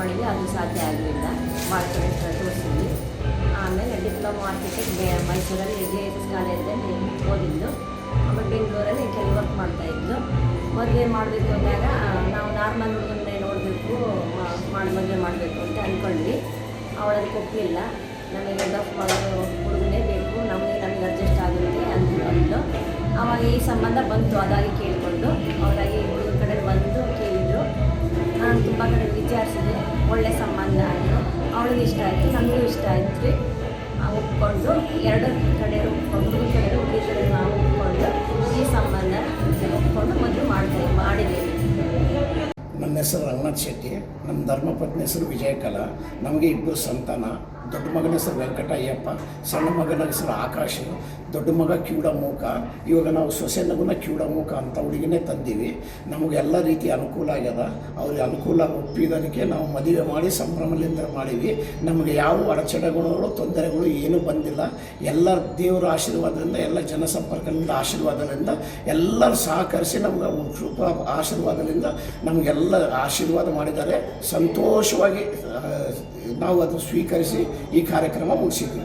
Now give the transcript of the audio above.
ಮಾಡಿದ್ವಿ, ಅದು ಸಾಧ್ಯ ಆಗಲಿಲ್ಲ. ಭಾಳ ಕಡೆ ತೋರಿಸಿದ್ವಿ. ಆಮೇಲೆ ಡಿಪ್ಲೊಮಾ ಆರ್ಕಿಟೆಕ್ಟ್ ಮೈಸೂರಲ್ಲಿ JSS ಕಾಲೇಜಲ್ಲಿ ಓದಿದ್ದು. ಆಮೇಲೆ ಬೆಂಗಳೂರಲ್ಲಿ ಕೆಲವು ವರ್ಕ್ ಮಾಡ್ತಾಯಿದ್ದು. ಮದುವೆ ಮಾಡಬೇಕು ಅಂದಾಗ ನಾವು ನಾರ್ಮಲ್ ಹುಡುಗನ್ನೇ ನೋಡಬೇಕು, ಮದುವೆ ಮಾಡಬೇಕು ಅಂತ ಅಂದ್ಕೊಂಡ್ವಿ. ಅವಳದಕ್ಕೆ ಒಪ್ಪಲಿಲ್ಲ. ನಮಗೆ ದಪ್ಪ ಹುಡುಗನೇ ಬೇಕು, ನಮಗೆ ಅಡ್ಜಸ್ಟ್ ಆಗುತ್ತೆ ಅಂದ್ಕೊಂಡು ಆವಾಗ ಈ ಸಂಬಂಧ ಬಂತು. ಅದಾಗಿ ಕೇಳಿಕೊಂಡು ಅವರಾಗಿ ಹುಡುಗನ ಕಡೆ ಬಂದು ಕೇಳಿದರು. ನಾನು ತುಂಬ ಕಡೆ ವಿಚಾರಿಸಿದೆ, ಒಳ್ಳೆ ಸಂಬಂಧ ಆಯಿತು. ಅವಳಿಗೆ ಇಷ್ಟ ಆಯಿತು, ನಮಗೂ ಇಷ್ಟ ಆಯ್ತು ರೀ. ಒಪ್ಕೊಂಡು ಎರಡು ಕಡೆ ಹುಡುಗನ ಕಡೆ ಹುಡುಗಿ ಕಡೆ ನಾವು ಒಪ್ಕೊಂಡು ಈ ಸಂಬಂಧ ಒಪ್ಕೊಂಡು ಮದುವೆ ಮಾಡಿದ್ದೀವಿ. ನನ್ನ ಹೆಸರು ರಂಗನಾಥ್ ಶೆಟ್ಟಿ, ನಮ್ಮ ಧರ್ಮಪತ್ನಿ ಹೆಸರು ವಿಜಯಕಲಾ. ನಮಗೆ ಇಬ್ಬರು ಸಂತಾನ. ದೊಡ್ಡ ಮಗನ ಹೆಸರು ವೆಂಕಟಯ್ಯಪ್ಪ, ಸಣ್ಣ ಮಗನ ಹೆಸರು ಆಕಾಶ್, ದೊಡ್ಡ ಮಗ ಕ್ಯೂಡಮೂಕ. ಇವಾಗ ನಾವು ಸೊಸೆನಗುನ ಕ್ಯೂಡಮೂಕ ಅಂತ ಹುಡುಗಿನೇ ತಂದೀವಿ. ನಮಗೆಲ್ಲ ರೀತಿ ಅನುಕೂಲ ಆಗ್ಯದ. ಅವ್ರಿಗೆ ಅನುಕೂಲ ಒಪ್ಪಿದ್ದಕ್ಕೆ ನಾವು ಮದುವೆ ಮಾಡಿ ಸಂಭ್ರಮದಿಂದ ಮಾಡೀವಿ. ನಮಗೆ ಯಾವ ಅಡಚಣೆಗಳು ತೊಂದರೆಗಳು ಏನೂ ಬಂದಿಲ್ಲ. ಎಲ್ಲ ದೇವರ ಆಶೀರ್ವಾದದಿಂದ, ಎಲ್ಲ ಜನಸಂಪರ್ಕದಿಂದ ಆಶೀರ್ವಾದದಿಂದ ಎಲ್ಲರೂ ಸಹಕರಿಸಿ ನಮ್ಗೆ ಶುಭ ಆಶೀರ್ವಾದದಿಂದ ನಮಗೆಲ್ಲ ಆಶೀರ್ವಾದ ಮಾಡಿದ್ದಾರೆ. ಸಂತೋಷವಾಗಿ ನಾವು ಅದು ಸ್ವೀಕರಿಸಿ ಈ ಕಾರ್ಯಕ್ರಮ ಮುಗಿಸಿದ್ವಿ.